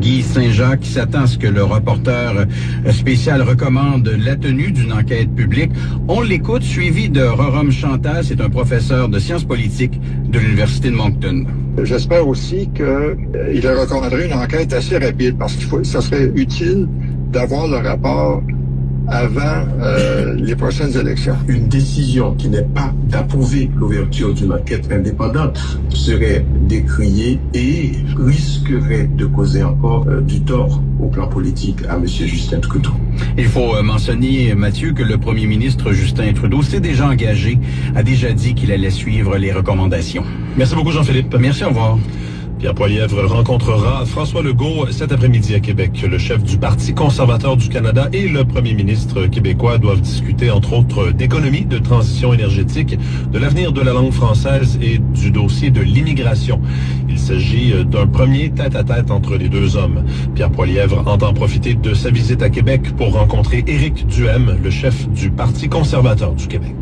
Guy Saint-Jacques s'attend à ce que le reporter spécial recommande la tenue d'une enquête publique. On l'écoute, suivi de Rorom Chantal, c'est un professeur de sciences politiques de l'Université de Moncton. J'espère aussi qu'il recommanderait une enquête assez rapide parce ça serait utile d'avoir le rapport avant les prochaines élections. Une décision qui n'est pas d'approuver l'ouverture d'une enquête indépendante serait décriée et risquerait de causer encore du tort au plan politique à M. Justin Trudeau. Il faut mentionner, Mathieu, que le premier ministre Justin Trudeau s'est déjà engagé, a déjà dit qu'il allait suivre les recommandations. Merci beaucoup, Jean-Philippe. Merci, au revoir. Pierre Poilievre rencontrera François Legault cet après-midi à Québec. Le chef du Parti conservateur du Canada et le premier ministre québécois doivent discuter, entre autres, d'économie, de transition énergétique, de l'avenir de la langue française et du dossier de l'immigration. Il s'agit d'un premier tête-à-tête entre les deux hommes. Pierre Poilievre entend profiter de sa visite à Québec pour rencontrer Éric Duhem, le chef du Parti conservateur du Québec.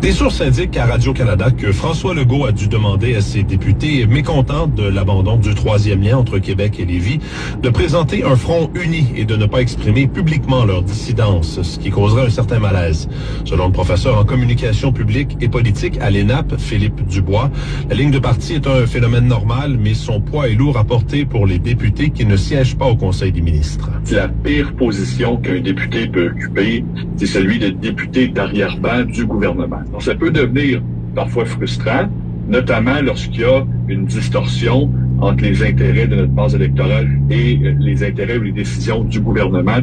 Des sources indiquent à Radio-Canada que François Legault a dû demander à ses députés mécontents de l'abandon du troisième lien entre Québec et Lévis de présenter un front uni et de ne pas exprimer publiquement leur dissidence, ce qui causerait un certain malaise. Selon le professeur en communication publique et politique à l'ENAP, Philippe Dubois, la ligne de parti est un phénomène normal, mais son poids est lourd à porter pour les députés qui ne siègent pas au Conseil des ministres. La pire position qu'un député peut occuper, c'est celui de député d'arrière-ban du gouvernement. Donc, ça peut devenir parfois frustrant, notamment lorsqu'il y a une distorsion entre les intérêts de notre base électorale et les intérêts ou les décisions du gouvernement.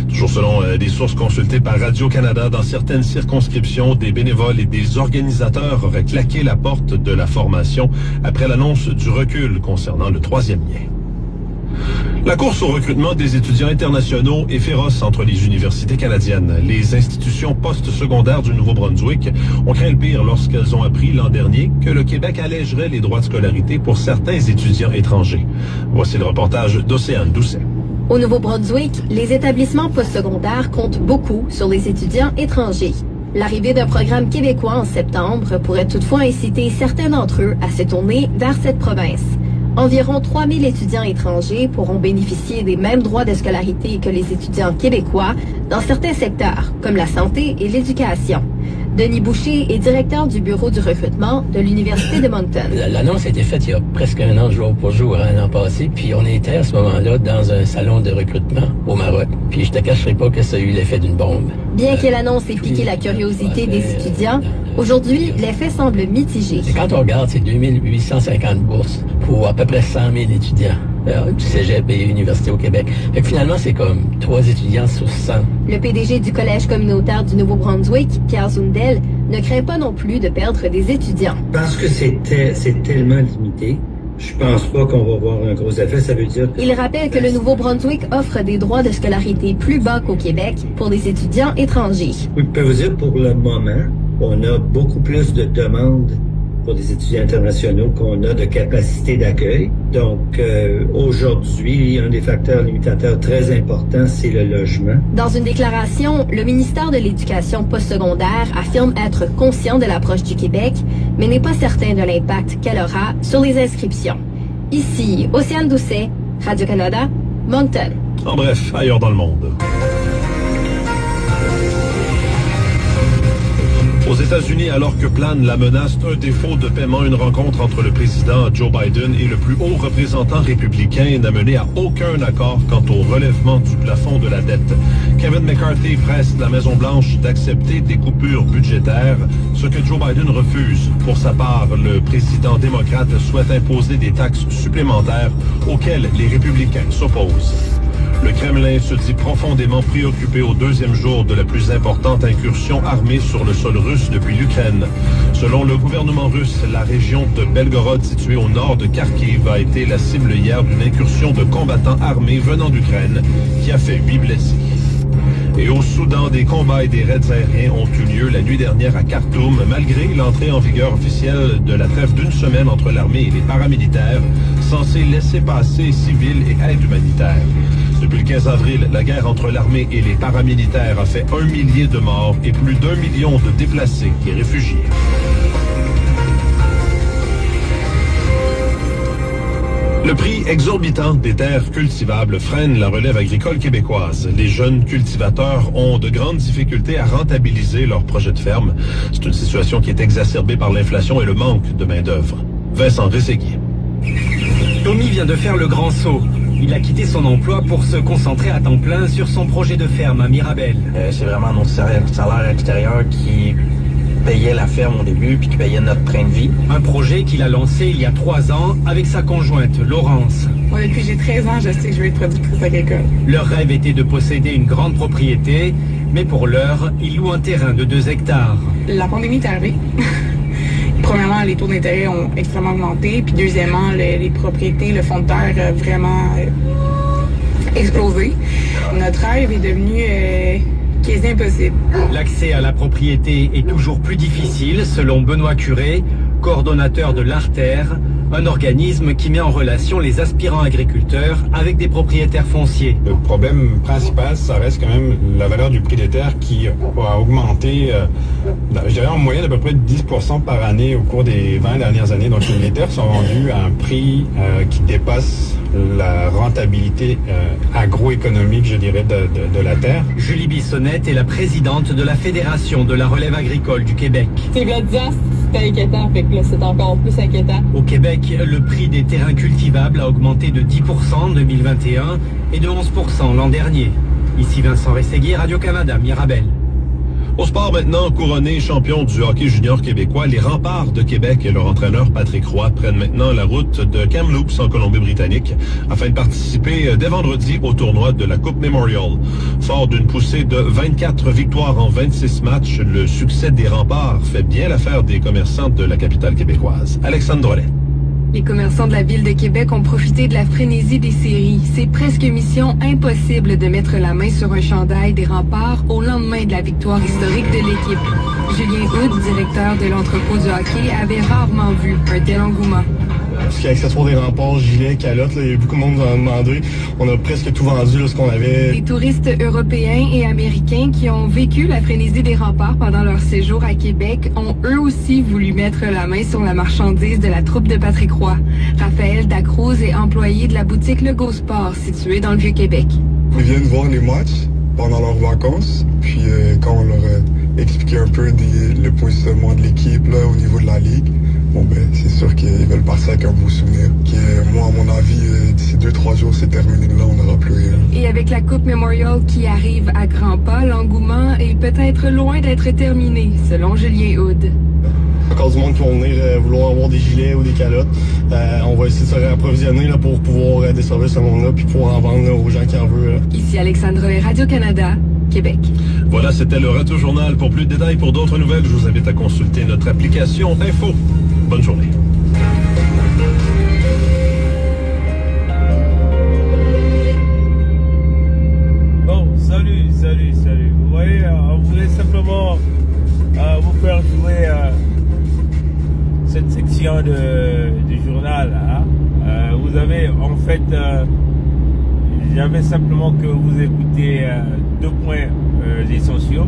Toujours selon des sources consultées par Radio-Canada, dans certaines circonscriptions, des bénévoles et des organisateurs auraient claqué la porte de la formation après l'annonce du recul concernant le troisième lien. La course au recrutement des étudiants internationaux est féroce entre les universités canadiennes. Les institutions post-secondaires du Nouveau-Brunswick ont craint le pire lorsqu'elles ont appris l'an dernier que le Québec allégerait les droits de scolarité pour certains étudiants étrangers. Voici le reportage d'Océane Doucet. Au Nouveau-Brunswick, les établissements postsecondaires comptent beaucoup sur les étudiants étrangers. L'arrivée d'un programme québécois en septembre pourrait toutefois inciter certains d'entre eux à se tourner vers cette province. Environ 3000 étudiants étrangers pourront bénéficier des mêmes droits de scolarité que les étudiants québécois dans certains secteurs, comme la santé et l'éducation. Denis Boucher est directeur du bureau du recrutement de l'Université de Moncton. L'annonce a été faite il y a presque un an, jour pour jour, l'an passé, puis on était à ce moment-là dans un salon de recrutement au Maroc. Puis je te cacherai pas que ça a eu l'effet d'une bombe. Bien que l'annonce ait piqué la curiosité des étudiants, aujourd'hui, l'effet semble mitigé. Quand on regarde, c'est 2850 bourses pour à peu près 100 000 étudiants. Du cégep et université au Québec. Fait que finalement, c'est comme 3 étudiants sur 100. Le PDG du Collège communautaire du Nouveau-Brunswick, Pierre Zundel, ne craint pas non plus de perdre des étudiants. Parce que c'est tellement limité. Je pense pas qu'on va voir un gros effet, ça veut dire que... Il rappelle que le Nouveau-Brunswick offre des droits de scolarité plus bas qu'au Québec pour des étudiants étrangers. Oui, je peux vous dire, pour le moment, on a beaucoup plus de demandes pour des étudiants internationaux qu'on a de capacité d'accueil. Donc, aujourd'hui, un des facteurs limitateurs très importants, c'est le logement. Dans une déclaration, le ministère de l'Éducation postsecondaire affirme être conscient de l'approche du Québec, mais n'est pas certain de l'impact qu'elle aura sur les inscriptions. Ici, Océane Doucet, Radio-Canada, Moncton. En bref, ailleurs dans le monde. Aux États-Unis, alors que plane la menace d'un défaut de paiement, une rencontre entre le président Joe Biden et le plus haut représentant républicain n'a mené à aucun accord quant au relèvement du plafond de la dette. Kevin McCarthy presse la Maison-Blanche d'accepter des coupures budgétaires, ce que Joe Biden refuse. Pour sa part, le président démocrate souhaite imposer des taxes supplémentaires auxquelles les républicains s'opposent. Le Kremlin se dit profondément préoccupé au deuxième jour de la plus importante incursion armée sur le sol russe depuis l'Ukraine. Selon le gouvernement russe, la région de Belgorod, située au nord de Kharkiv, a été la cible hier d'une incursion de combattants armés venant d'Ukraine qui a fait 8 blessés. Et au Soudan, des combats et des raids aériens ont eu lieu la nuit dernière à Khartoum, malgré l'entrée en vigueur officielle de la trêve d'une semaine entre l'armée et les paramilitaires, censée laisser passer civils et aide humanitaire. Depuis le 15 avril, la guerre entre l'armée et les paramilitaires a fait 1 millier de morts et plus d'1 million de déplacés et réfugiés. Le prix exorbitant des terres cultivables freine la relève agricole québécoise. Les jeunes cultivateurs ont de grandes difficultés à rentabiliser leurs projets de ferme. C'est une situation qui est exacerbée par l'inflation et le manque de main-d'œuvre. Vincent Rességuier. Tommy vient de faire le grand saut. Il a quitté son emploi pour se concentrer à temps plein sur son projet de ferme à Mirabel. C'est vraiment notre salaire extérieur qui payait la ferme au début puis qui payait notre train de vie. Un projet qu'il a lancé il y a 3 ans avec sa conjointe, Laurence. Moi, depuis que j'ai 13 ans, je sais que je vais être productrice agricole. Leur rêve était de posséder une grande propriété, mais pour l'heure, ils louent un terrain de 2 hectares. La pandémie est arrivée. Premièrement, les taux d'intérêt ont extrêmement augmenté. Puis deuxièmement, les propriétés, le fonds de terre vraiment explosé. Notre rêve est devenu quasi impossible. L'accès à la propriété est toujours plus difficile, selon Benoît Curé, coordonnateur de l'Artère, un organisme qui met en relation les aspirants agriculteurs avec des propriétaires fonciers. Le problème principal, ça reste quand même la valeur du prix des terres qui a augmenté, je dirais en moyenne à peu près de 10% par année au cours des 20 dernières années. Donc les terres sont vendues à un prix qui dépasse la rentabilité agroéconomique, je dirais, de la terre. Julie Bissonnette est la présidente de la Fédération de la relève agricole du Québec. C'est là, c'était inquiétant, fait que là, c'est encore plus inquiétant. Au Québec, le prix des terrains cultivables a augmenté de 10% en 2021 et de 11% l'an dernier. Ici Vincent Rességuier, Radio-Canada, Mirabel. Au sport maintenant, couronné champion du hockey junior québécois, les Remparts de Québec et leur entraîneur Patrick Roy prennent maintenant la route de Kamloops en Colombie-Britannique afin de participer dès vendredi au tournoi de la Coupe Memorial. Fort d'une poussée de 24 victoires en 26 matchs, le succès des Remparts fait bien l'affaire des commerçants de la capitale québécoise. Alexandre Drolet. Les commerçants de la ville de Québec ont profité de la frénésie des séries. C'est presque mission impossible de mettre la main sur un chandail des Remparts au lendemain de la victoire historique de l'équipe. Julien Hood, directeur de l'entrepôt du hockey, avait rarement vu un tel engouement. Ce qui est accessoire des remparts, gilets, calottes, il y a eu beaucoup de monde qui en a demandé. On a presque tout vendu, là, ce qu'on avait. Les touristes européens et américains qui ont vécu la frénésie des remparts pendant leur séjour à Québec ont eux aussi voulu mettre la main sur la marchandise de la troupe de Patrick Roy. Raphaël Dacruz est employé de la boutique Le Go Sport située dans le Vieux-Québec. Ils viennent voir les matchs pendant leurs vacances, puis quand on leur a expliqué un peu le positionnement de l'équipe là, au niveau de la ligue, bon ben c'est sûr qu'ils veulent partir avec un beau souvenir. Moi à mon avis, d'ici 2-3 jours c'est terminé là, on n'aura plus rien. Et avec la Coupe Memorial qui arrive à grands pas, l'engouement est peut-être loin d'être terminé, selon Julien Hood. Encore du monde qui vont venir vouloir avoir des gilets ou des calottes. On va essayer de se réapprovisionner là, pour pouvoir desservir ce monde-là puis pouvoir en vendre là, aux gens qui en veulent. Ici Alexandre Drolet, Radio-Canada, Québec. Voilà, c'était le Retour Journal. Pour plus de détails, pour d'autres nouvelles, je vous invite à consulter notre application Info. Bonne journée. Bon, salut. Vous voyez, on voulait simplement vous faire jouer cette section du journal. Hein. Vous avez, en fait, j'avais simplement que vous écoutez 2 points essentiels.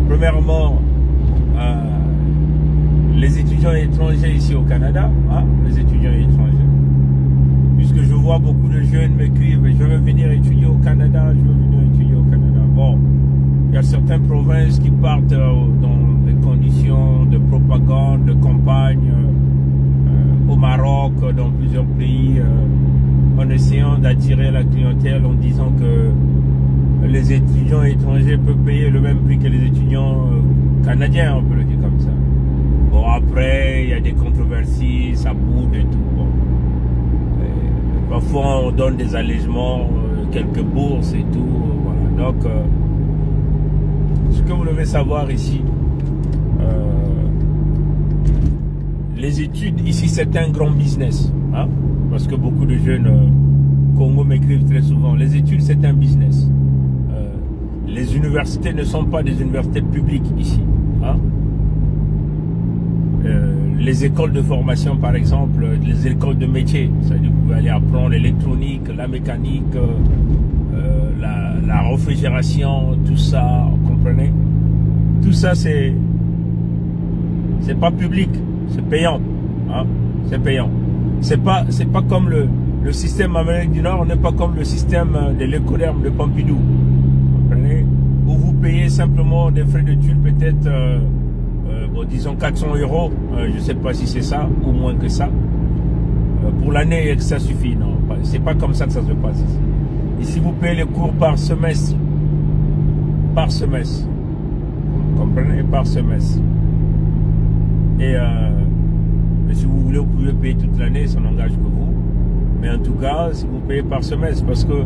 Premièrement, les étudiants étrangers ici au Canada, hein, les étudiants étrangers. Puisque je vois beaucoup de jeunes m'écrivent, je veux venir étudier au Canada, Bon, il y a certaines provinces qui partent dans des conditions de propagande, de campagne, au Maroc, dans plusieurs pays, en essayant d'attirer la clientèle en disant que les étudiants étrangers peuvent payer le même prix que les étudiants canadiens, on peut le dire comme ça. Bon, après, il y a des controversies, ça boude et tout. Bon. Parfois, on donne des allègements, quelques bourses et tout. Voilà. Donc, ce que vous devez savoir ici, les études, ici, c'est un grand business. Hein, parce que beaucoup de jeunes Congo m'écrivent très souvent. Les études, c'est un business. Les universités ne sont pas des universités publiques ici. Hein. Les écoles de formation, par exemple, les écoles de métier, c'est-à-dire que vous pouvez aller apprendre l'électronique, la mécanique, la réfrigération, tout ça, vous comprenez? Tout ça, c'est pas public, c'est payant, hein, c'est payant. C'est pas comme le système Amérique du Nord, on n'est pas comme le système de l'écoderme de Pompidou. Vous comprenez? Où vous payez simplement des frais d'études peut-être, bon, disons 400 €, je ne sais pas si c'est ça, ou moins que ça. Pour l'année, ça suffit. Non, c'est pas comme ça que ça se passe ici. Ici, vous payez les cours par semestre. Par semestre. Vous comprenez? Par semestre. Et si vous voulez, vous pouvez payer toute l'année, ça n'engage que vous. Mais en tout cas, si vous payez par semestre, parce que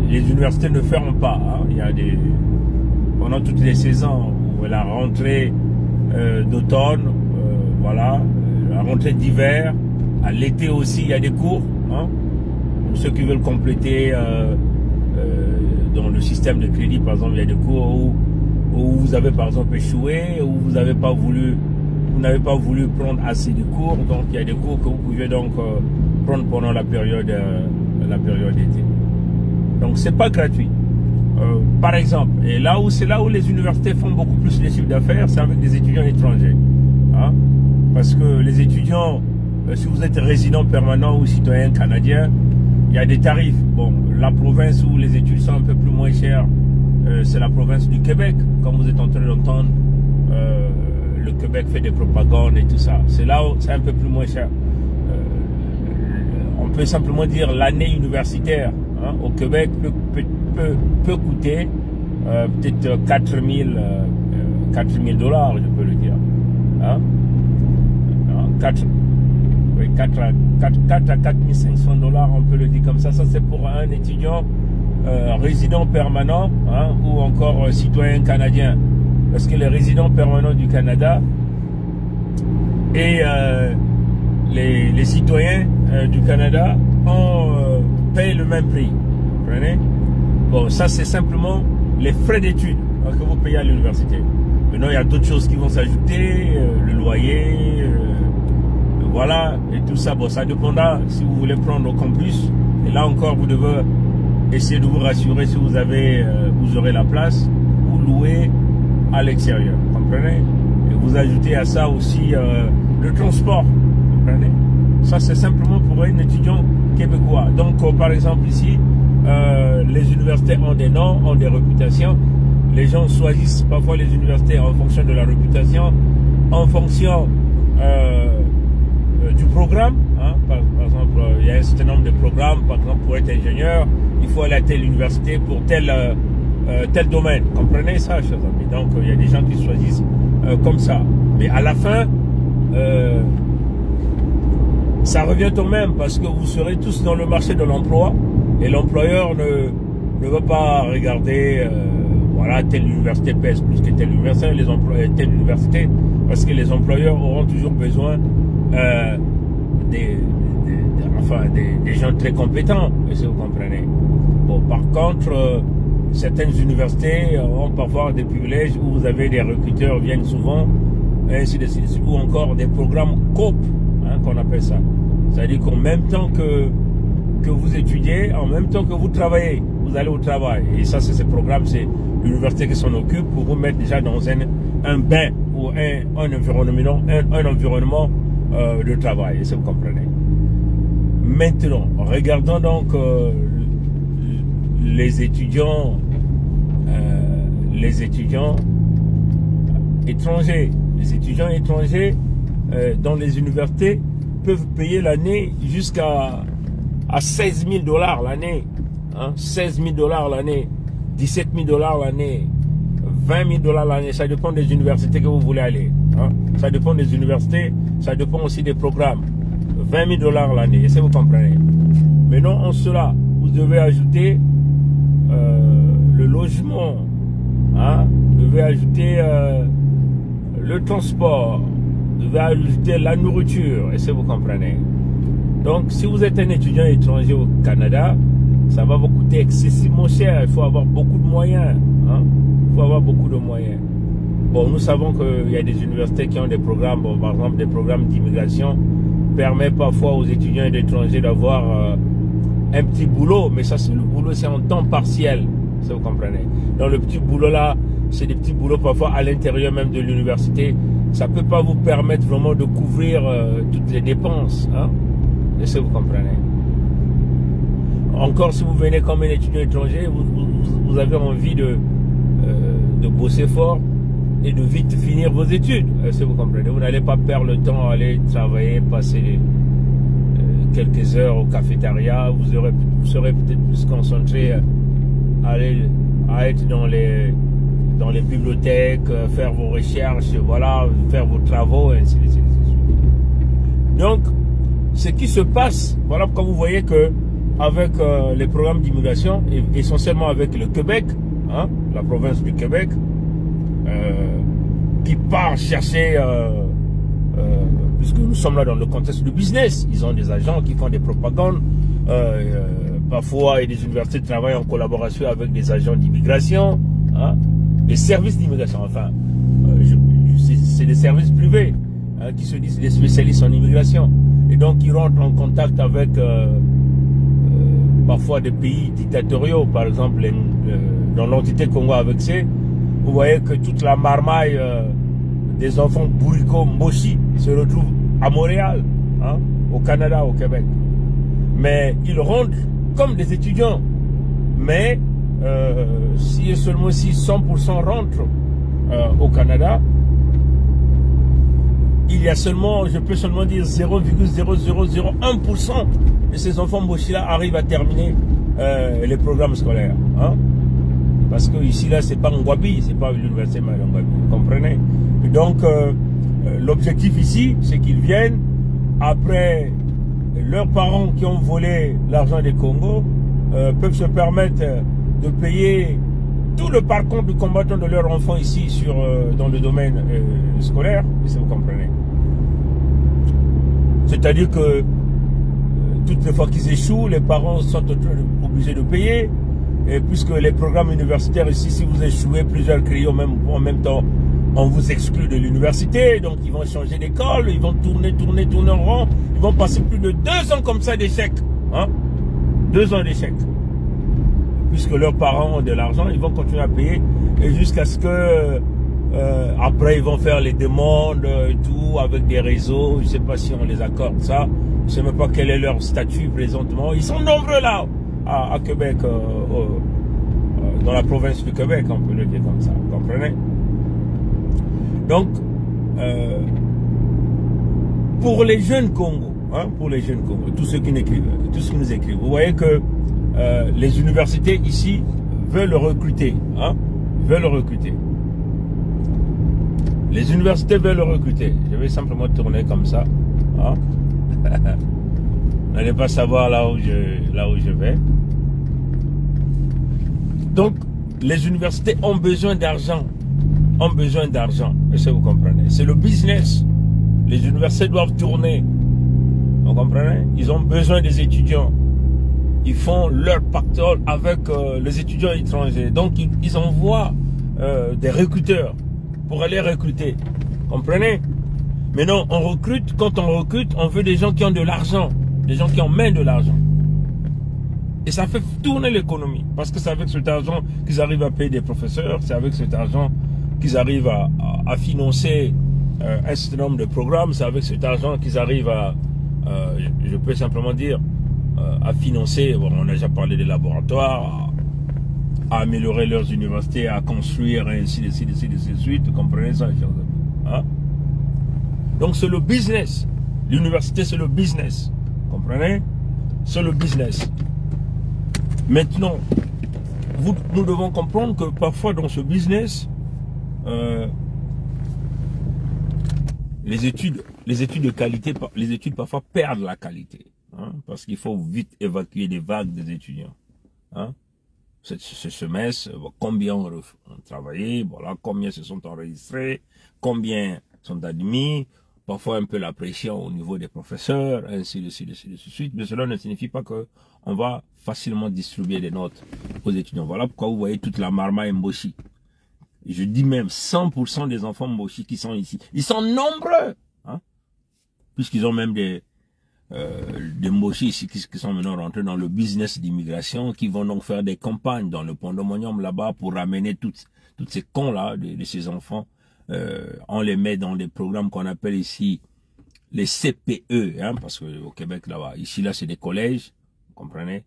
les universités ne ferment pas. Hein. Il y a pendant toutes les saisons, la rentrée d'automne, voilà, la rentrée d'hiver, à l'été aussi, il y a des cours. Hein. Pour ceux qui veulent compléter dans le système de crédit, par exemple, il y a des cours où vous avez par exemple échoué, où vous n'avez pas voulu prendre assez de cours, donc il y a des cours que vous pouvez donc prendre pendant la période d'été. Donc c'est pas gratuit. Par exemple, et c'est là où les universités font beaucoup plus de chiffres d'affaires, c'est avec des étudiants étrangers. Hein? Parce que les étudiants, si vous êtes résident permanent ou citoyen canadien, il y a des tarifs. Bon, la province où les études sont un peu plus moins chères, c'est la province du Québec, comme vous êtes en train d'entendre. Le Québec fait des propagandes et tout ça. C'est là où c'est un peu plus moins cher. On peut simplement dire l'année universitaire au Québec peut coûter peut-être 4 000 $, je peux le dire. Hein? 4 à 4 500 $, on peut le dire comme ça. Ça, c'est pour un étudiant résident permanent, hein, ou encore citoyen canadien. Parce que les résidents permanents du Canada et les citoyens du Canada payent le même prix. Vous comprenez? Bon, ça c'est simplement les frais d'études que vous payez à l'université. Maintenant, il y a d'autres choses qui vont s'ajouter, le loyer, voilà, et tout ça. Bon, ça dépendra si vous voulez prendre au campus. Et là encore, vous devez essayer de vous rassurer si vous aurez la place ou louer à l'extérieur, comprenez? Et vous ajoutez à ça aussi le transport, comprenez? Ça c'est simplement pour un étudiant québécois. Donc par exemple ici, les universités ont des noms, ont des réputations. Les gens choisissent parfois les universités en fonction de la réputation, en fonction du programme. Hein. Par exemple, il y a un certain nombre de programmes. Par exemple, pour être ingénieur, il faut aller à telle université pour tel domaine. Comprenez ça, chers amis? Donc, il y a des gens qui choisissent comme ça. Mais à la fin, ça revient au même parce que vous serez tous dans le marché de l'emploi et l'employeur ne va pas regarder, voilà, telle université pèse plus que telle université, telle université, parce que les employeurs auront toujours besoin des gens très compétents, si vous comprenez. Bon, par contre, certaines universités ont parfois des privilèges où vous avez des recruteurs viennent souvent, ainsi de suite, ou encore des programmes COP, hein, qu'on appelle ça. C'est-à-dire qu'en même temps que vous étudiez, en même temps que vous travaillez, vous allez au travail. Et ça, c'est ce programme, c'est l'université qui s'en occupe pour vous mettre déjà dans un bain ou un environnement de travail, si vous comprenez. Maintenant, regardons donc les étudiants étrangers. Les étudiants étrangers dans les universités peuvent payer l'année jusqu'à 16 000 $ l'année. Hein, 16 000 $ l'année, 17 000 $ l'année, 20 000 $ l'année. Ça dépend des universités que vous voulez aller. Hein. Ça dépend des universités, ça dépend aussi des programmes. 20 000 $ l'année, est-ce que vous comprenez? Maintenant, en cela, vous devez ajouter le logement, hein? Vous devez ajouter le transport, vous devez ajouter la nourriture, est-ce que vous comprenez? Donc, si vous êtes un étudiant étranger au Canada, ça va vous coûter excessivement cher. Il faut avoir beaucoup de moyens. Hein? Il faut avoir beaucoup de moyens. Bon, nous savons qu'il y a des universités qui ont des programmes, bon, par exemple des programmes d'immigration, permet parfois aux étudiants étrangers d'avoir un petit boulot, mais ça, c'est le boulot, c'est en temps partiel, si vous comprenez. Donc, le petit boulot là, c'est des petits boulots parfois à l'intérieur même de l'université, ça ne peut pas vous permettre vraiment de couvrir toutes les dépenses. Hein? Est-ce que vous comprenez? Encore si vous venez comme un étudiant étranger, vous avez envie de bosser fort et de vite finir vos études. Est-ce que vous comprenez? Vous n'allez pas perdre le temps à aller travailler, passer quelques heures au cafétéria. Vous serez peut-être plus concentré à être dans les bibliothèques, faire vos recherches, voilà, faire vos travaux, et ainsi de suite. Donc, ce qui se passe, voilà pourquoi vous voyez que avec les programmes d'immigration, et essentiellement avec le Québec, hein, la province du Québec, qui part chercher, puisque nous sommes là dans le contexte du business, ils ont des agents qui font des propagandes, parfois et des universités travaillent en collaboration avec des agents d'immigration, hein, des services d'immigration, enfin, c'est des services privés hein, qui se disent des spécialistes en immigration, et donc ils rentrent en contact avec parfois des pays dictatoriaux, par exemple dans l'entité Congo avec C, vous voyez que toute la marmaille des enfants bourricots Mboshi se retrouve à Montréal, hein, au Canada, au Québec. Mais ils rentrent comme des étudiants. Mais si seulement si 100% rentrent au Canada, il y a seulement, je peux seulement dire 0,0001% de ces enfants Mboshi-là arrivent à terminer les programmes scolaires. Hein? Parce que ici, là, c'est pas Ngwabi, c'est pas l'université Ngwabi, vous comprenez? Et donc, l'objectif ici, c'est qu'ils viennent après leurs parents qui ont volé l'argent des Congo, peuvent se permettre de payer tout le parcours du combattant de leur enfant ici dans le domaine scolaire, si vous comprenez. C'est-à-dire que toutes les fois qu'ils échouent, les parents sont obligés de payer. Et puisque les programmes universitaires ici, si vous échouez plusieurs cris en même temps, on vous exclut de l'université. Donc ils vont changer d'école, ils vont tourner en rond. Ils vont passer plus de 2 ans comme ça d'échec. Hein? 2 ans d'échec. Puisque leurs parents ont de l'argent, ils vont continuer à payer. Et jusqu'à ce que après ils vont faire les demandes et tout avec des réseaux. Je ne sais pas si on les accorde ça. Je ne sais même pas quel est leur statut présentement. Ils sont nombreux là. À Québec, dans la province du Québec, on peut le dire comme ça, vous comprenez? Donc, pour les jeunes Congo, hein, tous ceux qui nous écrivent, vous voyez que les universités ici veulent recruter, hein, Les universités veulent recruter. Je vais simplement tourner comme ça, hein. Vous n'allez pas savoir là où je vais. Donc, les universités ont besoin d'argent. Est-ce que vous comprenez? C'est le business. Les universités doivent tourner. Vous comprenez? Ils ont besoin des étudiants. Ils font leur pactole avec les étudiants étrangers. Donc, ils envoient des recruteurs pour aller recruter. Vous comprenez? Mais non, quand on recrute, on veut des gens qui ont de l'argent. Des gens qui ont main de l'argent. Et ça fait tourner l'économie. Parce que c'est avec cet argent qu'ils arrivent à payer des professeurs. C'est avec cet argent qu'ils arrivent à financer un certain nombre de programmes. C'est avec cet argent qu'ils arrivent je peux simplement dire, à financer. Bon, on a déjà parlé des laboratoires, à améliorer leurs universités, à construire, ainsi de suite. Vous comprenez ça, chers amis, hein? Donc c'est le business. L'université, c'est le business. Vous comprenez? C'est le business. Maintenant, nous devons comprendre que parfois dans ce business, les études de qualité, les études parfois perdent la qualité. Hein, parce qu'il faut vite évacuer des vagues des étudiants. Hein. Ce semestre, combien ont travaillé, voilà, combien se sont enregistrés, combien sont admis, parfois un peu la pression au niveau des professeurs, ainsi de suite. Mais cela ne signifie pas qu'on va facilement distribuer des notes aux étudiants. Voilà pourquoi vous voyez toute la marmaille Mboshi. Je dis même 100% des enfants Mboshi qui sont ici. Ils sont nombreux, hein, puisqu'ils ont même des Mboshi ici qui sont maintenant rentrés dans le business d'immigration, qui vont donc faire des campagnes dans le Pont de Monium là-bas pour ramener toutes ces cons-là, de ces enfants on les met dans des programmes qu'on appelle ici les CPE, hein, parce que au Québec là-bas, ici là c'est des collèges, vous comprenez,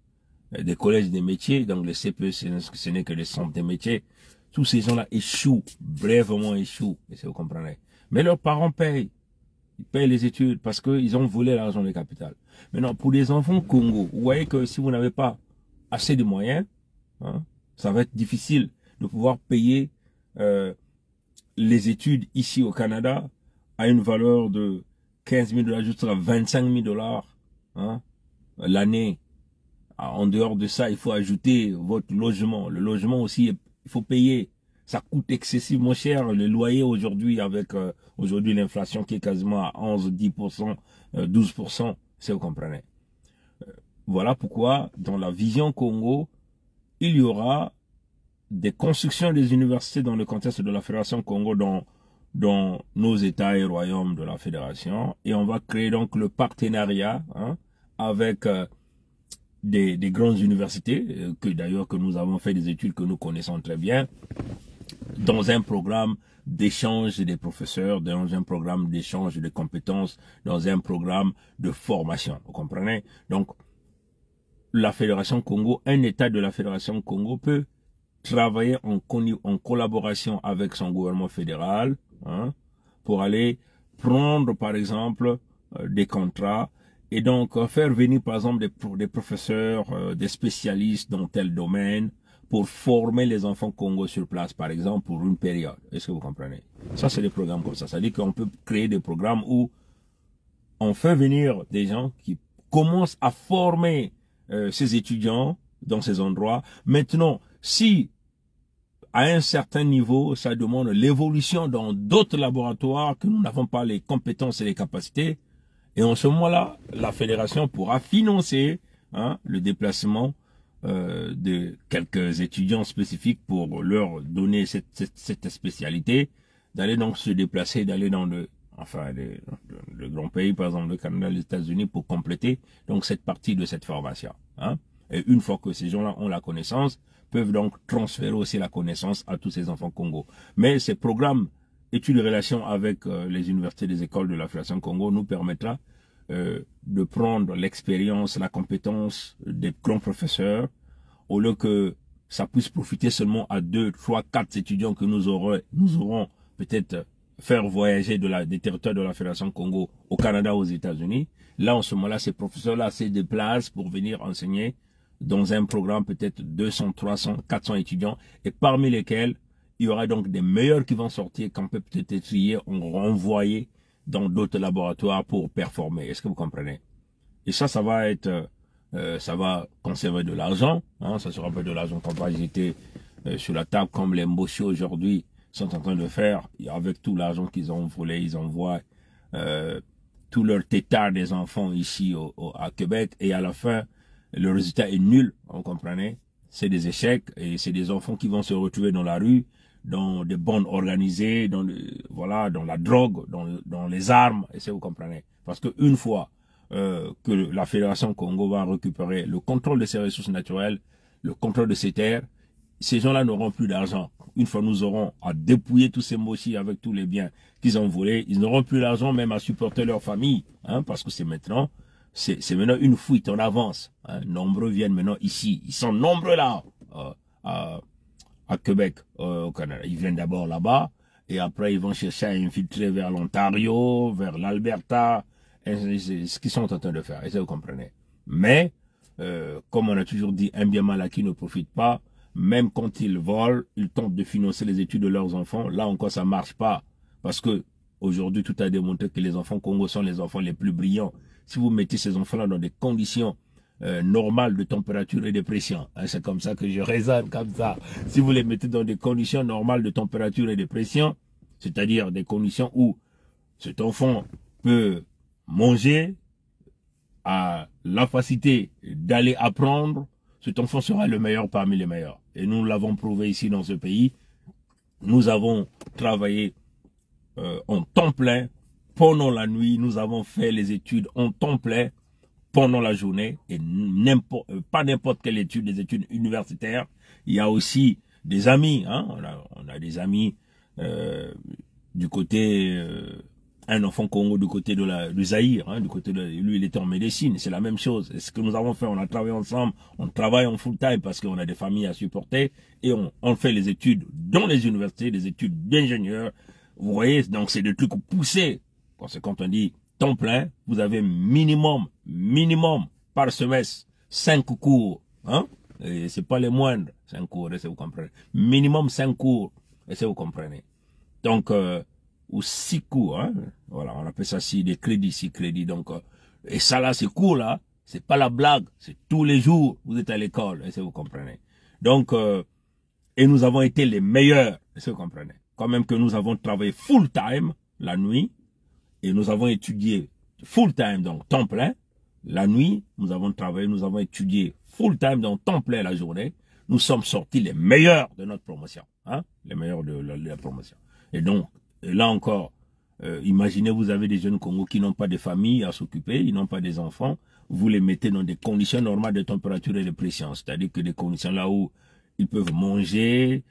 des collèges des métiers, donc les CPE ce n'est que des centres des métiers. Tous ces gens-là échouent, brièvement échouent, si vous comprenez. Mais leurs parents payent. Ils payent les études parce qu'ils ont volé l'argent des capitales. Maintenant, pour les enfants Congo, vous voyez que si vous n'avez pas assez de moyens, hein, ça va être difficile de pouvoir payer les études ici au Canada à une valeur de 15 000 $, jusqu'à 25 000 $ hein, l'année. En dehors de ça, il faut ajouter votre logement. Le logement aussi, il faut payer. Ça coûte excessivement cher. Le loyer aujourd'hui, avec aujourd'hui l'inflation qui est quasiment à 11, 10%, 12%, si vous comprenez. Voilà pourquoi, dans la vision Congo, il y aura des constructions des universités dans le contexte de la Fédération Congo, dans nos États et royaumes de la Fédération. Et on va créer donc le partenariat hein, avec des grandes universités, que d'ailleurs que nous avons fait des études que nous connaissons très bien, dans un programme d'échange des professeurs, dans un programme d'échange de compétences, dans un programme de formation. Vous comprenez? Donc, la Fédération Congo, un État de la Fédération Congo peut travailler en collaboration avec son gouvernement fédéral hein, pour aller prendre, par exemple, des contrats et donc faire venir, par exemple, des professeurs, des spécialistes dans tel domaine pour former les enfants Congo sur place, par exemple, pour une période. Est-ce que vous comprenez? Ça, c'est des programmes comme ça. Ça veut dire qu'on peut créer des programmes où on fait venir des gens qui commencent à former ces étudiants dans ces endroits. Maintenant, si à un certain niveau, ça demande l'évolution dans d'autres laboratoires que nous n'avons pas les compétences et les capacités, et en ce moment-là, la fédération pourra financer hein, le déplacement de quelques étudiants spécifiques pour leur donner cette spécialité, d'aller donc se déplacer, d'aller dans le grand pays, par exemple le Canada, les États-Unis, pour compléter donc cette partie de cette formation. Hein. Et une fois que ces gens-là ont la connaissance, peuvent donc transférer aussi la connaissance à tous ces enfants Congo. Mais ces programmes études de relations avec les universités des écoles de la Fédération Congo nous permettra de prendre l'expérience, la compétence des grands professeurs, au lieu que ça puisse profiter seulement à 2, 3, 4 étudiants que nous aurons peut-être faire voyager des territoires de la Fédération Congo au Canada, aux États-Unis. Là, en ce moment-là, ces professeurs-là se déplacent pour venir enseigner dans un programme peut-être 200, 300, 400 étudiants, et parmi lesquels il y aura donc des meilleurs qui vont sortir, qu'on peut peut-être trier, renvoyer dans d'autres laboratoires pour performer. Est-ce que vous comprenez? Et ça va être, ça va conserver de l'argent, hein, ça sera pas de l'argent qu'on va jeter sur la table comme les Mboshi aujourd'hui sont en train de faire. Avec tout l'argent qu'ils ont volé, ils envoient tout leur tétard des enfants ici à Québec, et à la fin, le résultat est nul, vous comprenez? C'est des échecs, et c'est des enfants qui vont se retrouver dans la rue, dans des bandes organisées, dans la drogue, dans les armes, et vous comprenez? Parce que une fois que la Fédération Congo va récupérer le contrôle de ses ressources naturelles, le contrôle de ses terres, ces gens-là n'auront plus d'argent. Une fois nous aurons à dépouiller tous ces mochis avec tous les biens qu'ils ont volés, ils n'auront plus d'argent même à supporter leur famille, hein, parce que c'est maintenant une fuite en avance. Hein. Nombreux viennent maintenant ici. Ils sont nombreux là, à Québec, au Canada. Ils viennent d'abord là-bas, et après ils vont chercher à infiltrer vers l'Ontario, vers l'Alberta. C'est ce qu'ils sont en train de faire. Et ça, vous comprenez. Mais, comme on a toujours dit, un bien mal acquis ne profite pas. Même quand ils volent, ils tentent de financer les études de leurs enfants. Là encore, ça marche pas. Parce que aujourd'hui, tout a démontré que les enfants Congo sont les enfants les plus brillants. Si vous mettez ces enfants-là dans des conditions normales de température et de pression, hein, c'est comme ça que je raisonne comme ça. Si vous les mettez dans des conditions normales de température et de pression, c'est-à-dire des conditions où cet enfant peut manger, a la facilité d'aller apprendre, cet enfant sera le meilleur parmi les meilleurs. Et nous l'avons prouvé ici dans ce pays. Nous avons travaillé en temps plein pendant la nuit. Nous avons fait les études en temps plein pendant la journée. Et pas n'importe quelle étude, des études universitaires. Il y a aussi des amis. Hein, on a des amis du côté, un enfant Congo du côté du Zaïre, hein, du côté de lui, il était en médecine, c'est la même chose. Et ce que nous avons fait, on a travaillé ensemble, on travaille en full time parce qu'on a des familles à supporter et on fait les études dans les universités, des études d'ingénieurs. Vous voyez, donc c'est des trucs poussés. Quand on dit temps plein, vous avez minimum par semestre 5 cours, hein, et c'est pas les moindres 5 cours, est-ce que vous comprenez? Minimum 5 cours, est-ce que vous comprenez? Donc ou 6 cours, hein, voilà, on appelle ça des crédits, 6 crédits, donc et ça là, ces cours là, c'est pas la blague, c'est tous les jours vous êtes à l'école, est-ce que vous comprenez? Donc et nous avons été les meilleurs, est-ce que vous comprenez? Quand même que nous avons travaillé full time la nuit et nous avons étudié full time, donc temps plein. La nuit, nous avons travaillé, nous avons étudié full time, donc temps plein la journée. Nous sommes sortis les meilleurs de notre promotion, hein, les meilleurs de la promotion. Et donc, là encore, imaginez, vous avez des jeunes Congos qui n'ont pas de famille à s'occuper, ils n'ont pas des enfants, vous les mettez dans des conditions normales de température et de pression, c'est-à-dire que des conditions là où ils peuvent manger,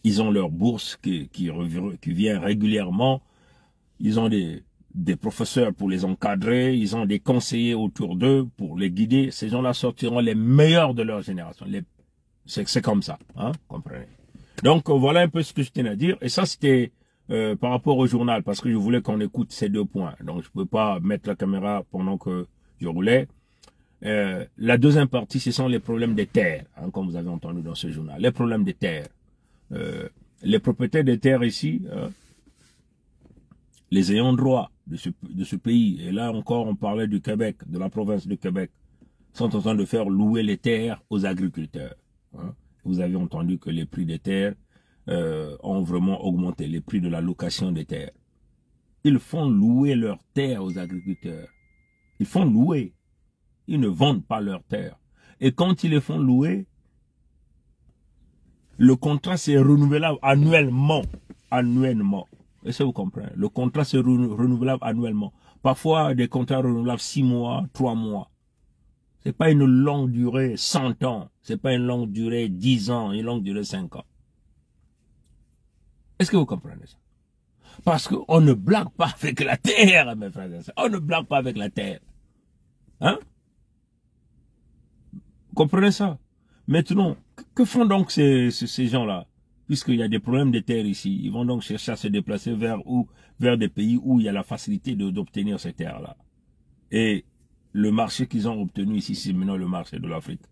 ils ont leur bourse qui vient régulièrement, ils ont des professeurs pour les encadrer, ils ont des conseillers autour d'eux pour les guider. Ces gens-là sortiront les meilleurs de leur génération. C'est comme ça, hein, comprenez. Donc voilà un peu ce que je tenais à dire. Et ça c'était par rapport au journal, parce que je voulais qu'on écoute ces 2 points. Donc je ne peux pas mettre la caméra pendant que je roulais. La deuxième partie, ce sont les problèmes des terres, hein, comme vous avez entendu dans ce journal. Les problèmes des terres. Les propriétaires des terres ici, les ayants droit de ce pays, et là encore on parlait du Québec, de la province de Québec, sont en train de faire louer les terres aux agriculteurs. Hein. Vous avez entendu que les prix des terres ont vraiment augmenté, les prix de la location des terres. Ils font louer leurs terres aux agriculteurs. Ils font louer. Ils ne vendent pas leurs terres. Et quand ils les font louer, le contrat c'est renouvelable annuellement. Est-ce que vous comprenez? Le contrat c'est renouvelable annuellement. Parfois des contrats renouvelables 6 mois, 3 mois. C'est pas une longue durée 100 ans. C'est pas une longue durée 10 ans, une longue durée 5 ans. Est-ce que vous comprenez ça? Parce qu'on ne blague pas avec la terre, mes frères et sœurs. On ne blague pas avec la terre. Hein? Vous comprenez ça? Maintenant, que font donc ces gens-là? Puisqu'il y a des problèmes de terre ici, ils vont donc chercher à se déplacer vers des pays où il y a la facilité d'obtenir ces terres-là. Et le marché qu'ils ont obtenu ici, c'est maintenant le marché de l'Afrique.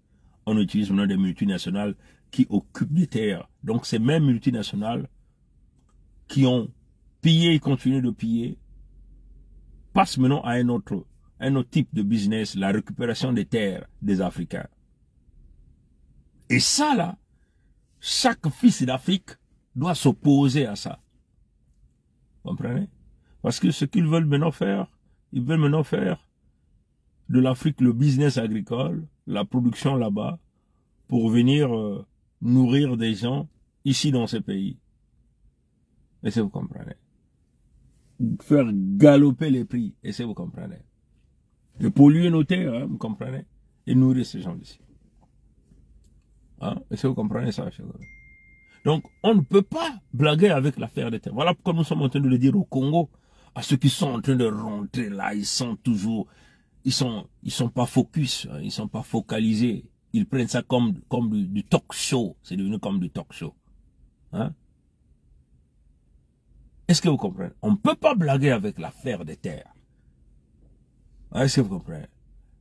On utilise maintenant des multinationales qui occupent des terres. Donc ces mêmes multinationales qui ont pillé et continuent de piller, passent maintenant à un autre type de business, la récupération des terres des Africains. Et ça là, chaque fils d'Afrique doit s'opposer à ça. Vous comprenez? Parce que ce qu'ils veulent maintenant faire, ils veulent maintenant faire de l'Afrique le business agricole, la production là-bas, pour venir nourrir des gens ici dans ces pays. Est-ce que vous comprenez? Faire galoper les prix, est-ce que vous comprenez? De polluer nos terres, hein, vous comprenez? Et nourrir ces gens d'ici. Hein? Est-ce que vous comprenez ça, chers amis? Donc, on ne peut pas blaguer avec l'affaire des terres. Voilà pourquoi nous sommes en train de le dire au Congo, à ceux qui sont en train de rentrer là, ils sont toujours, ils sont pas focus, hein, ils sont pas focalisés. Ils prennent ça comme du talk show. C'est devenu comme du talk show. Hein? Est-ce que vous comprenez? On ne peut pas blaguer avec l'affaire des terres. Est-ce que vous comprenez?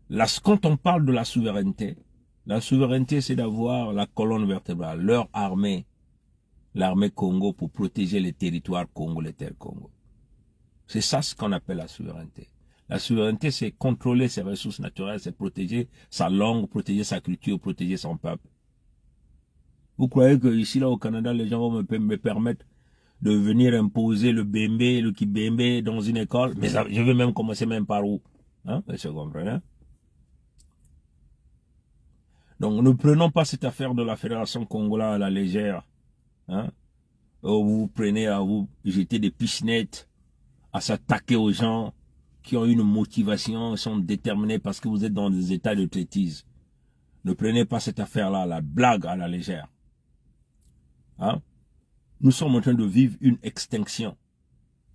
Là, quand on parle de la souveraineté, c'est d'avoir la colonne vertébrale, leur armée, l'armée Congo pour protéger les territoires Congo, les terres Congo. C'est ça ce qu'on appelle la souveraineté. La souveraineté, c'est contrôler ses ressources naturelles, c'est protéger sa langue, protéger sa culture, protéger son peuple. Vous croyez que ici, là, au Canada, les gens vont me permettre de venir imposer le Bembe, le Kibembe dans une école? Mais ça, je vais même commencer même par où? Hein? Vous comprenez? Donc, ne prenons pas cette affaire de la Fédération congolaise à la légère. Hein? Vous prenez à vous jeter des pichenettes, à s'attaquer aux gens qui ont une motivation, sont déterminés parce que vous êtes dans des états de traîtrise. Ne prenez pas cette affaire-là, la blague à la légère. Hein? nous sommes en train de vivre une extinction.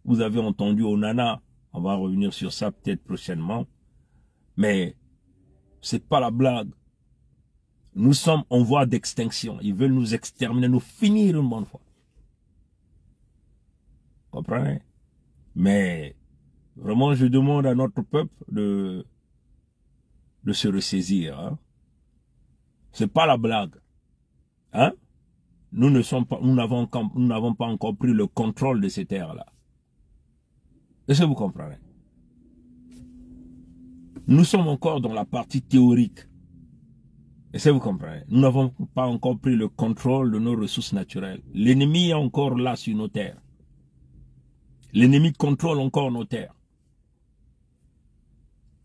Vous avez entendu Onana, on va revenir sur ça peut-être prochainement, mais c'est pas la blague. Nous sommes en voie d'extinction. Ils veulent nous exterminer, nous finir une bonne fois. Comprenez? Mais vraiment, je demande à notre peuple de se ressaisir. Hein? C'est pas la blague. Hein? Nous n'avons pas encore pris le contrôle de ces terres-là. Est-ce que vous comprenez? Nous sommes encore dans la partie théorique. Est-ce que vous comprenez? Nous n'avons pas encore pris le contrôle de nos ressources naturelles. L'ennemi est encore là sur nos terres. L'ennemi contrôle encore nos terres.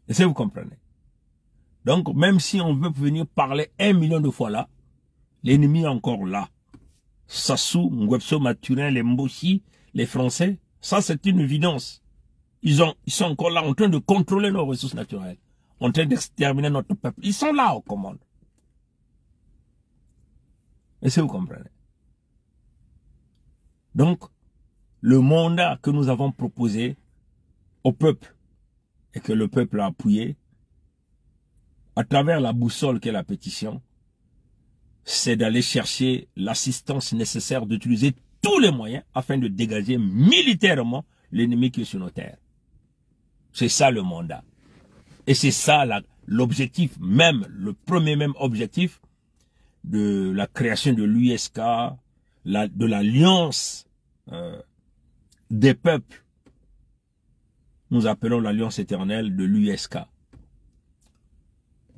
Est-ce que vous comprenez? Donc, même si on veut venir parler 1 million de fois là, l'ennemi est encore là. Sassou, Nguepso, Maturin, les Mboshi, les Français, ça c'est une évidence. Ils sont encore là en train de contrôler nos ressources naturelles, en train d'exterminer notre peuple. Ils sont là aux commandes. Est-ce que vous comprenez? Donc, le mandat que nous avons proposé au peuple et que le peuple a appuyé, à travers la boussole qu'est la pétition, c'est d'aller chercher l'assistance nécessaire, d'utiliser tous les moyens afin de dégager militairement l'ennemi qui est sur nos terres. C'est ça le mandat. Et c'est ça l'objectif même, le premier même objectif de la création de l'USK, de l'alliance des peuples. Nous appelons l'alliance éternelle de l'USK.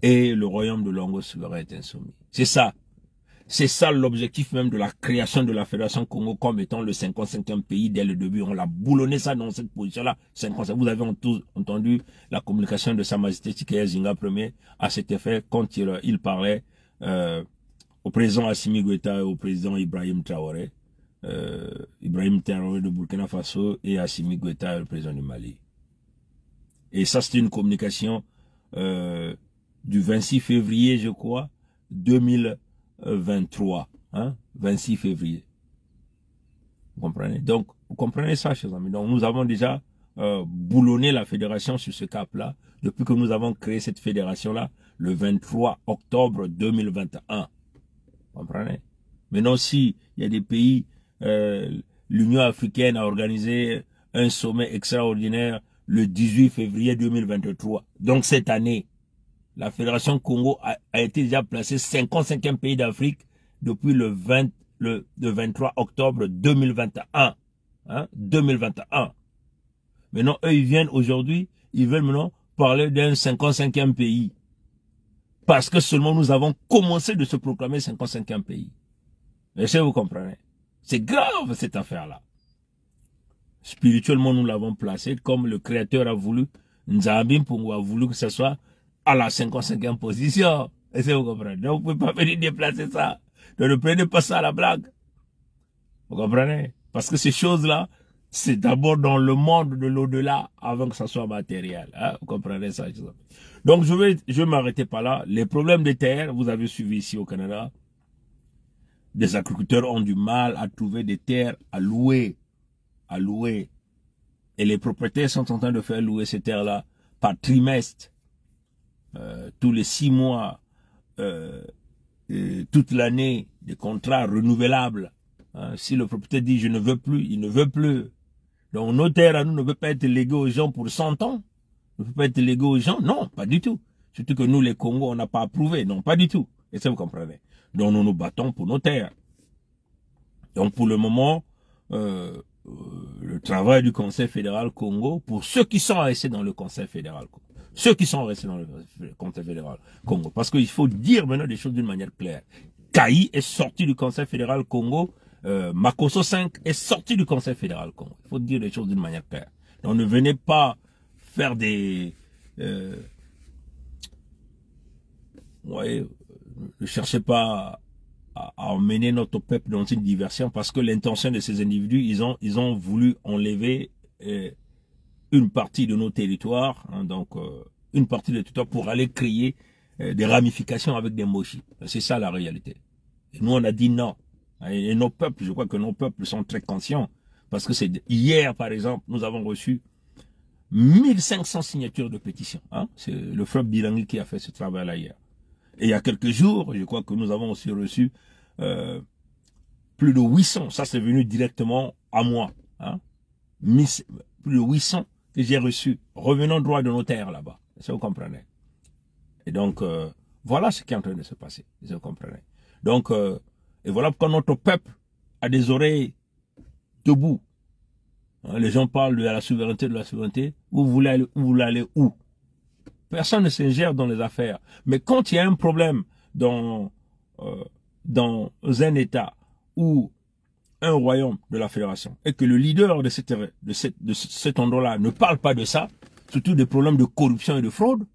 Et le royaume de Longo souverain est insoumis. C'est ça. C'est ça l'objectif même de la création de la Fédération Congo comme étant le 55e pays dès le début. On l'a boulonné ça dans cette position-là. Vous avez tous entendu la communication de Sa Majesté Tshikaya Zinga Ier à cet effet quand il parlait au président Assimi Goïta et au président Ibrahim Traoré. Ibrahim Traoré de Burkina Faso et Assimi Goïta, le président du Mali. Et ça, c'était une communication du 26 février, je crois, 2023. Hein? 26 février. Vous comprenez? Donc, vous comprenez ça, chers amis. Donc, nous avons déjà boulonné la fédération sur ce cap-là, depuis que nous avons créé cette fédération-là, le 23 octobre 2021. Vous comprenez? Maintenant, si il y a des pays, l'Union africaine a organisé un sommet extraordinaire le 18 février 2023. Donc, cette année, la Fédération Congo a été déjà placée 55e pays d'Afrique depuis le 23 octobre 2021. Hein? 2021. Maintenant, eux, ils viennent aujourd'hui, ils veulent maintenant parler d'un 55e pays. Parce que seulement nous avons commencé de se proclamer 55e pays. Est-ce que vous comprenez? C'est grave cette affaire-là. Spirituellement, nous l'avons placé comme le Créateur a voulu. Nzambi Mpungu a voulu que ce soit à la 55e position. Est-ce que vous comprenez? Donc, vous ne pouvez pas venir déplacer ça. Donc, ne prenez pas ça à la blague. Vous comprenez? Parce que ces choses-là, c'est d'abord dans le monde de l'au-delà avant que ça soit matériel. Hein? Vous comprenez ça? Donc, je vais m'arrêter par là. Les problèmes de terre, vous avez suivi ici au Canada. Des agriculteurs ont du mal à trouver des terres à louer. Et les propriétaires sont en train de faire louer ces terres-là par trimestre. Tous les 6 mois, toute l'année, des contrats renouvelables. Hein, si le propriétaire dit je ne veux plus, il ne veut plus. Donc nos terres à nous ne peuvent pas être léguées aux gens pour 100 ans. Ne peut pas être léguées aux gens. Non, pas du tout. Surtout que nous les Congos, on n'a pas approuvé. Non, pas du tout. Et ça vous comprenez. Donc nous nous battons pour nos terres. Donc pour le moment, le travail du Conseil fédéral Congo, pour ceux qui sont restés dans le Conseil fédéral Congo, ceux qui sont restés dans le Conseil fédéral Congo, parce qu'il faut dire maintenant des choses d'une manière claire. Kayi est sorti du Conseil fédéral Congo, Makosso 5 est sorti du Conseil fédéral Congo. Il faut dire des choses d'une manière claire. Donc ne venez pas faire des... ne cherchez pas à emmener notre peuple dans une diversion, parce que l'intention de ces individus, ils ont voulu enlever une partie de nos territoires, hein, donc une partie des territoires pour aller créer des ramifications avec des mochis. C'est ça la réalité. Et nous on a dit non. Et nos peuples, je crois que nos peuples sont très conscients. Parce que c'est hier, par exemple, nous avons reçu 1500 signatures de pétition. Hein? C'est le frère Bilangui qui a fait ce travail-là hier. Et il y a quelques jours, je crois que nous avons aussi reçu plus de 800. Ça, c'est venu directement à moi. Hein? Plus de 800 que j'ai reçus. Revenons droit de notaire là-bas. Si vous comprenez. Et donc, voilà ce qui est en train de se passer. Si vous comprenez. Donc, et voilà pourquoi notre peuple a des oreilles debout. Hein, les gens parlent de la souveraineté, Vous voulez aller où? Personne ne s'ingère dans les affaires. Mais quand il y a un problème dans un État ou un royaume de la fédération et que le leader de cet endroit-là ne parle pas de ça, surtout des problèmes de corruption et de fraude,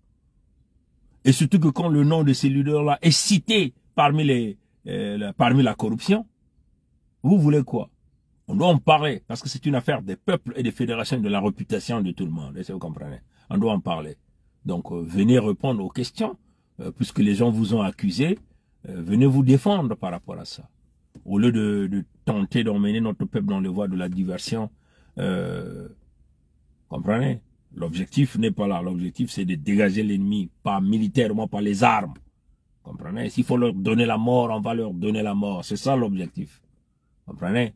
et surtout que quand le nom de ces leaders-là est cité parmi la corruption, vous voulez quoi? On doit en parler, parce que c'est une affaire des peuples et des fédérations, de la réputation de tout le monde, si vous comprenez. On doit en parler. Donc, venez répondre aux questions, puisque les gens vous ont accusé, venez vous défendre par rapport à ça. Au lieu de tenter d'emmener notre peuple dans les voies de la diversion, comprenez? L'objectif n'est pas là. L'objectif, c'est de dégager l'ennemi, pas militairement, par les armes. Comprenez? S'il faut leur donner la mort, on va leur donner la mort. C'est ça l'objectif. Comprenez?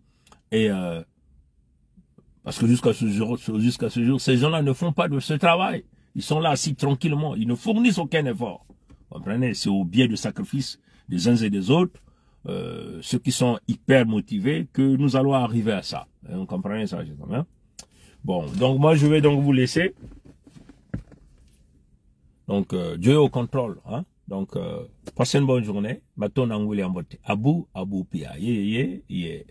Et parce que jusqu'à ce jour, ces gens-là ne font pas de ce travail. Ils sont là assis tranquillement. Ils ne fournissent aucun effort. Comprenez? C'est au biais de sacrifice des uns et des autres, ceux qui sont hyper motivés, que nous allons arriver à ça. Vous comprenez ça, hein? Bon, donc moi je vais donc vous laisser. Donc Dieu est au contrôle, hein? Donc passez une bonne journée. Baton William Botte. Abou Pia. Yeah.